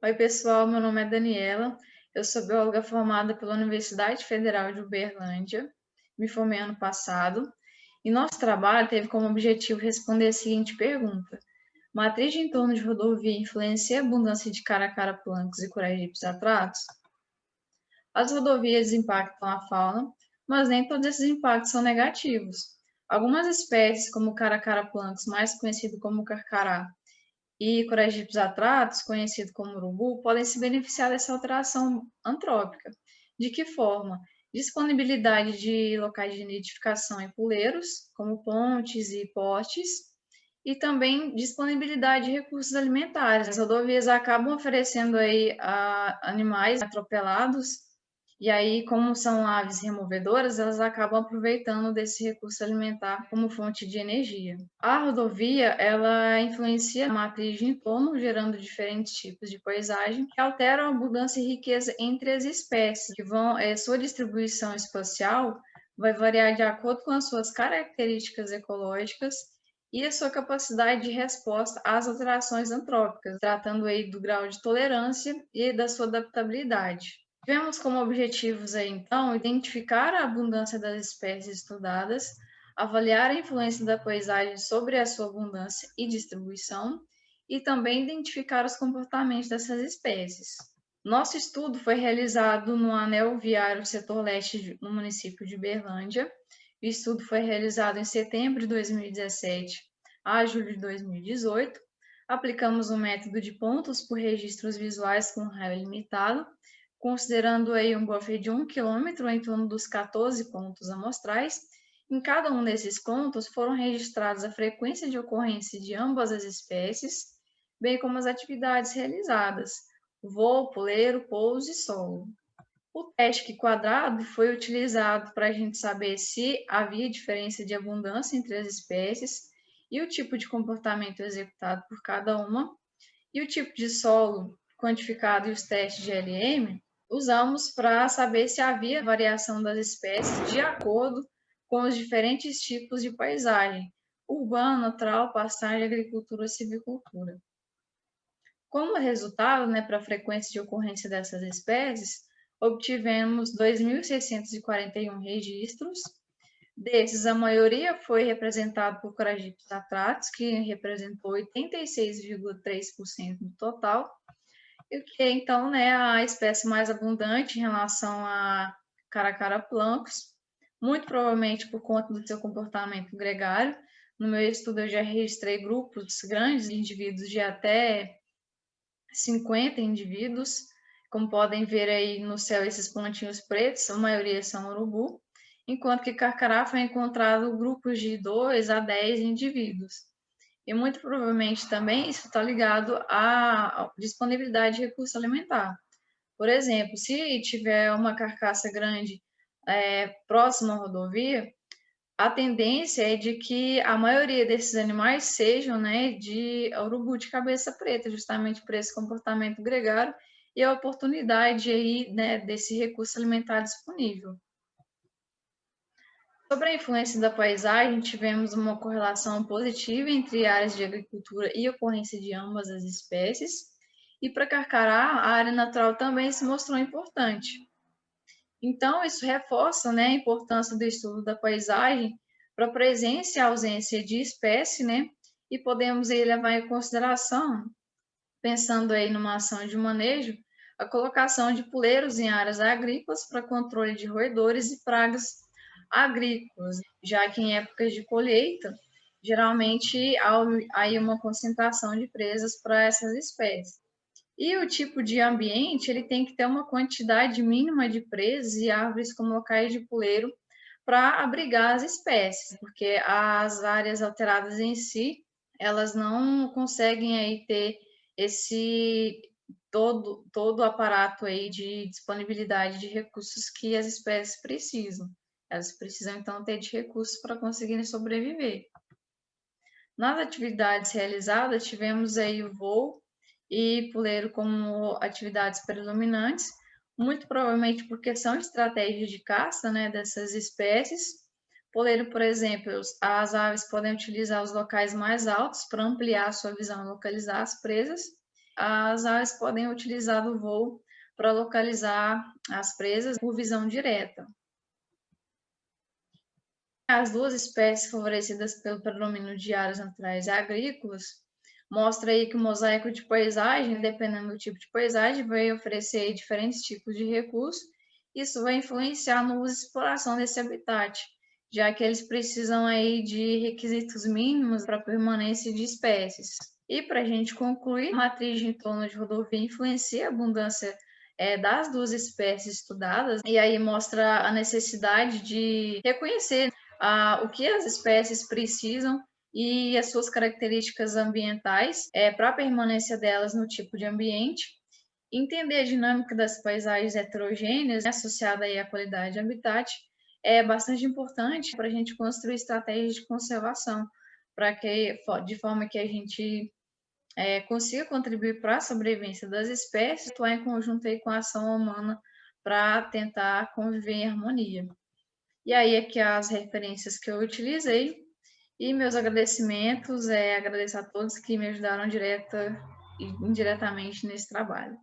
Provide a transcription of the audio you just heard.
Oi, pessoal, meu nome é Daniela, eu sou bióloga formada pela Universidade Federal de Uberlândia, me formei ano passado, e nosso trabalho teve como objetivo responder a seguinte pergunta: matriz de entorno de rodovia influencia a abundância de caracara-planctos e coraípes atratos? As rodovias impactam a fauna, mas nem todos esses impactos são negativos. Algumas espécies, como o caracara-planctos, mais conhecido como carcará, e Coragídeos atratos, conhecido como urubu, podem se beneficiar dessa alteração antrópica. De que forma? Disponibilidade de locais de nidificação em puleiros, como pontes e postes, e também disponibilidade de recursos alimentares. As rodovias acabam oferecendo aí a animais atropelados, e aí, como são aves removedoras, elas acabam aproveitando desse recurso alimentar como fonte de energia. A rodovia, ela influencia a matriz de entorno, gerando diferentes tipos de paisagem que alteram a abundância e riqueza entre as espécies, que vão, sua distribuição espacial vai variar de acordo com as suas características ecológicas e a sua capacidade de resposta às alterações antrópicas, tratando aí do grau de tolerância e da sua adaptabilidade. Tivemos como objetivos aí, então, identificar a abundância das espécies estudadas, avaliar a influência da paisagem sobre a sua abundância e distribuição, e também identificar os comportamentos dessas espécies. Nosso estudo foi realizado no anel viário setor leste no município de Berlândia. O estudo foi realizado em setembro de 2017 a julho de 2018. Aplicamos o método de pontos por registros visuais com raio limitado, considerando aí um buffer de 1 quilômetro em torno dos 14 pontos amostrais. Em cada um desses pontos foram registrados a frequência de ocorrência de ambas as espécies, bem como as atividades realizadas, voo, puleiro, pouso e solo. O teste quadrado foi utilizado para a gente saber se havia diferença de abundância entre as espécies e o tipo de comportamento executado por cada uma, e o tipo de solo quantificado e os testes de LM usamos para saber se havia variação das espécies de acordo com os diferentes tipos de paisagem, urbana, natural, pastagem, agricultura e silvicultura. Como resultado, né, para a frequência de ocorrência dessas espécies, obtivemos 2.641 registros. Desses, a maioria foi representada por Coragídeos atratus, que representou 86,3% do total, e que então, né, a espécie mais abundante em relação a Caracara plancos, muito provavelmente por conta do seu comportamento gregário. No meu estudo, eu já registrei grupos grandes de indivíduos de até 50 indivíduos. Como podem ver aí no céu, esses pontinhos pretos, a maioria são urubu, enquanto que Carcará foi encontrado grupos de 2 a 10 indivíduos. E muito provavelmente também isso está ligado à disponibilidade de recurso alimentar. Por exemplo, se tiver uma carcaça grande próxima à rodovia, a tendência é de que a maioria desses animais sejam, né, de urubu de cabeça preta, justamente por esse comportamento gregário e a oportunidade aí, né, desse recurso alimentar disponível. Sobre a influência da paisagem, tivemos uma correlação positiva entre áreas de agricultura e ocorrência de ambas as espécies, e para Carcará, a área natural também se mostrou importante. Então, isso reforça, né, a importância do estudo da paisagem para a presença e ausência de espécie, né, e podemos aí levar em consideração, pensando aí numa ação de manejo, a colocação de puleiros em áreas agrícolas para controle de roedores e pragas agrícolas, já que em épocas de colheita, geralmente há aí uma concentração de presas para essas espécies. E o tipo de ambiente, ele tem que ter uma quantidade mínima de presas e árvores como locais de puleiro para abrigar as espécies, porque as áreas alteradas em si, elas não conseguem aí ter esse todo o aparato aí de disponibilidade de recursos que as espécies precisam. Elas precisam então ter de recursos para conseguirem sobreviver. Nas atividades realizadas, tivemos aí o voo e puleiro como atividades predominantes, muito provavelmente porque são estratégias de caça, né, dessas espécies. Puleiro, por exemplo, as aves podem utilizar os locais mais altos para ampliar a sua visão e localizar as presas. as aves podem utilizar do voo para localizar as presas por visão direta. As duas espécies favorecidas pelo predomínio de áreas naturais e agrícolas mostra aí que o mosaico de paisagem, dependendo do tipo de paisagem, vai oferecer diferentes tipos de recursos. Isso vai influenciar no uso e exploração desse habitat, já que eles precisam aí de requisitos mínimos para a permanência de espécies. E para a gente concluir, a matriz de entorno de rodovia influencia a abundância das duas espécies estudadas, e aí mostra a necessidade de reconhecer o que as espécies precisam e as suas características ambientais para a permanência delas no tipo de ambiente, entender a dinâmica das paisagens heterogêneas associada aí à qualidade de habitat é bastante importante para a gente construir estratégias de conservação, de forma que a gente consiga contribuir para a sobrevivência das espécies, atuar em conjunto aí com a ação humana para tentar conviver em harmonia. E aí aqui as referências que eu utilizei e meus agradecimentos, agradeço a todos que me ajudaram direta e indiretamente nesse trabalho.